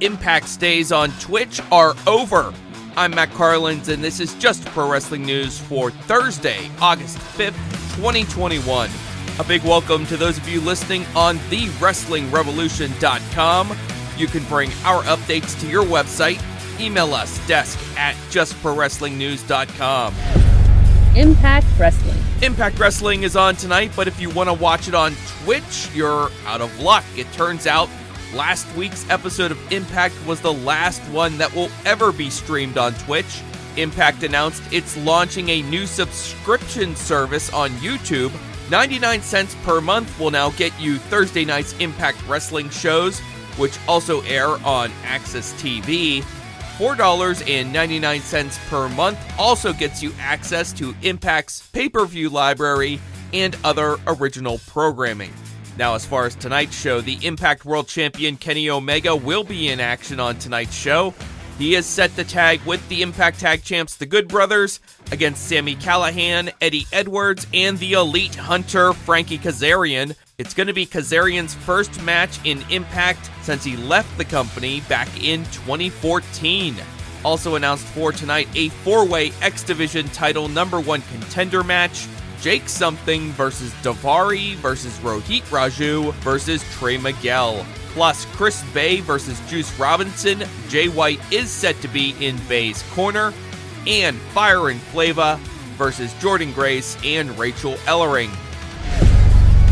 Impact's days on Twitch are over. I'm Matt Carlins, and this is Just Pro Wrestling News for Thursday, August 5th, 2021. A big welcome to those of you listening on thewrestlingrevolution.com. You can bring our updates to your website. Email us, desk@justprowrestlingnews.com. Impact Wrestling. Impact Wrestling is on tonight, but if you want to watch it on Twitch, you're out of luck. It turns out last week's episode of Impact was the last one that will ever be streamed on Twitch. Impact announced it's launching a new subscription service on YouTube. 99 cents per month will now get you Thursday night's Impact Wrestling shows, which also air on AXS TV. $4.99 per month also gets you access to Impact's pay-per-view library and other original programming. Now, as far as tonight's show, the Impact World Champion Kenny Omega will be in action on tonight's show. He is set to tag with the Impact Tag Champs, the Good Brothers, against Sami Callihan, Eddie Edwards, and the Elite Hunter Frankie Kazarian. It's going to be Kazarian's first match in Impact since he left the company back in 2014. Also announced for tonight, a four-way X Division title #1 contender match. Jake Something versus Daivari versus Rohit Raju versus Trey Miguel. Plus, Chris Bay versus Juice Robinson. Jay White is set to be in Bay's corner. And Fire and Flava versus Jordan Grace and Rachel Ellering.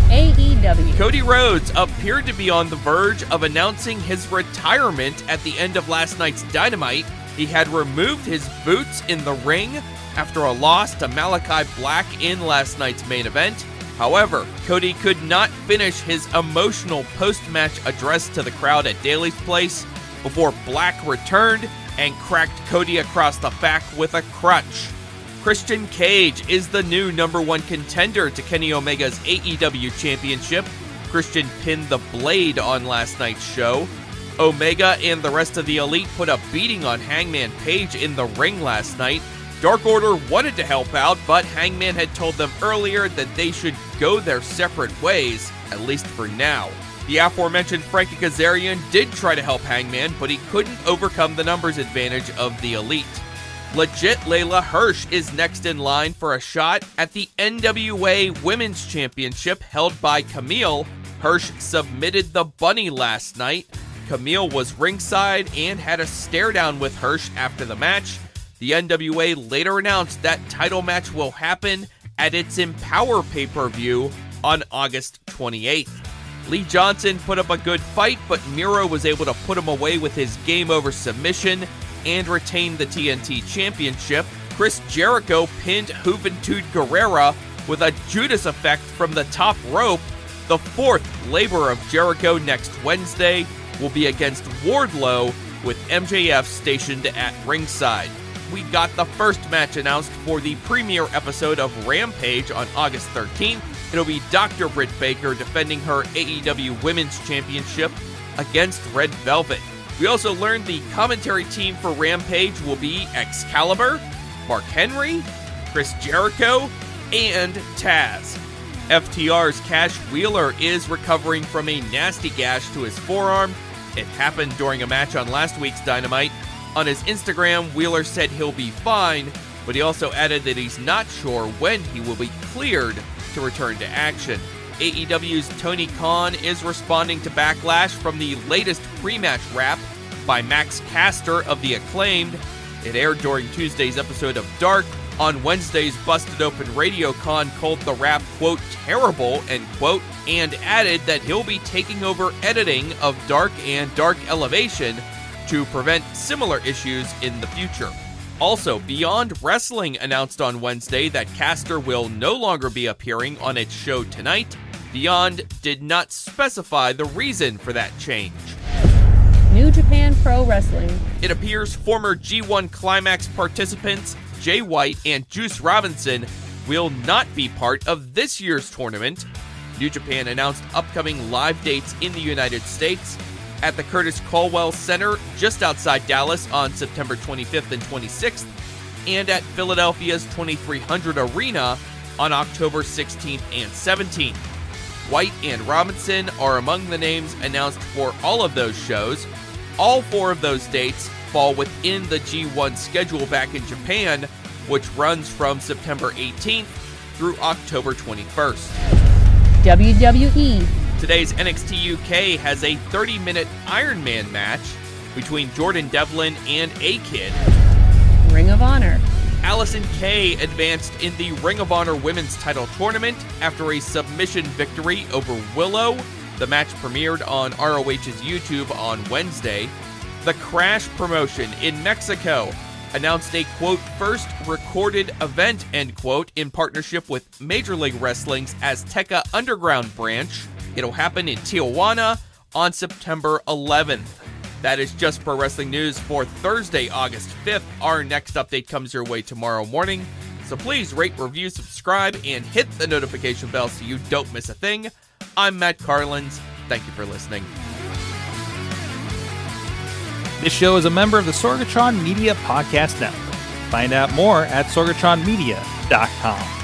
AEW. Cody Rhodes appeared to be on the verge of announcing his retirement at the end of last night's Dynamite. He had removed his boots in the ring after a loss to Malachi Black in last night's main event. However, Cody could not finish his emotional post-match address to the crowd at Daly's Place before Black returned and cracked Cody across the back with a crutch. Christian Cage is the new #1 contender to Kenny Omega's AEW Championship. Christian pinned the Blade on last night's show. Omega and the rest of the Elite put a beating on Hangman Page in the ring last night. Dark Order wanted to help out, but Hangman had told them earlier that they should go their separate ways, at least for now. The aforementioned Frankie Kazarian did try to help Hangman, but he couldn't overcome the numbers advantage of the Elite. Legit Layla Hirsch is next in line for a shot at the NWA Women's Championship held by Camille. Hirsch submitted the Bunny last night. Camille was ringside and had a stare down with Hirsch after the match. The NWA later announced that title match will happen at its Empower pay-per-view on August 28th. Lee Johnson put up a good fight, but Miro was able to put him away with his game-over submission and retain the TNT Championship. Chris Jericho pinned Juventud Guerrera with a Judas effect from the top rope. The fourth Labor of Jericho next Wednesday will be against Wardlow, with MJF stationed at ringside. We got the first match announced for the premiere episode of Rampage on August 13th. It'll be Dr. Britt Baker defending her AEW Women's Championship against Red Velvet. We also learned the commentary team for Rampage will be Excalibur, Mark Henry, Chris Jericho, and Taz. FTR's Cash Wheeler is recovering from a nasty gash to his forearm. It happened during a match on last week's Dynamite. On his Instagram, Wheeler said he'll be fine, but he also added that he's not sure when he will be cleared to return to action. AEW's Tony Khan is responding to backlash from the latest pre-match rap by Max Caster of The Acclaimed. It aired during Tuesday's episode of Dark. On Wednesday's Busted Open Radio, Khan called the rap, quote, terrible, end quote, and added that he'll be taking over editing of Dark and Dark Elevation to prevent similar issues in the future. Also, Beyond Wrestling announced on Wednesday that Caster will no longer be appearing on its show tonight. Beyond did not specify the reason for that change. New Japan Pro Wrestling. It appears former G1 Climax participants Jay White and Juice Robinson will not be part of this year's tournament. New Japan announced upcoming live dates in the United States at the Curtis Caldwell Center just outside Dallas on September 25th and 26th, and at Philadelphia's 2300 Arena on October 16th and 17th. White and Robinson are among the names announced for all of those shows. All 4 of those dates fall within the G1 schedule back in Japan, which runs from September 18th through October 21st. WWE. Today's NXT UK has a 30-minute Iron Man match between Jordan Devlin and A-Kid. Ring of Honor. Allison Kay advanced in the Ring of Honor Women's Title Tournament after a submission victory over Willow. The match premiered on ROH's YouTube on Wednesday. The Crash promotion in Mexico announced a, quote, first recorded event, end quote, in partnership with Major League Wrestling's Azteca Underground branch. It'll happen in Tijuana on September 11th. That is Just Pro Wrestling News for Thursday, August 5th. Our next update comes your way tomorrow morning. So please rate, review, subscribe, and hit the notification bell so you don't miss a thing. I'm Matt Carlins. Thank you for listening. This show is a member of the Sorgatron Media Podcast Network. Find out more at sorgatronmedia.com.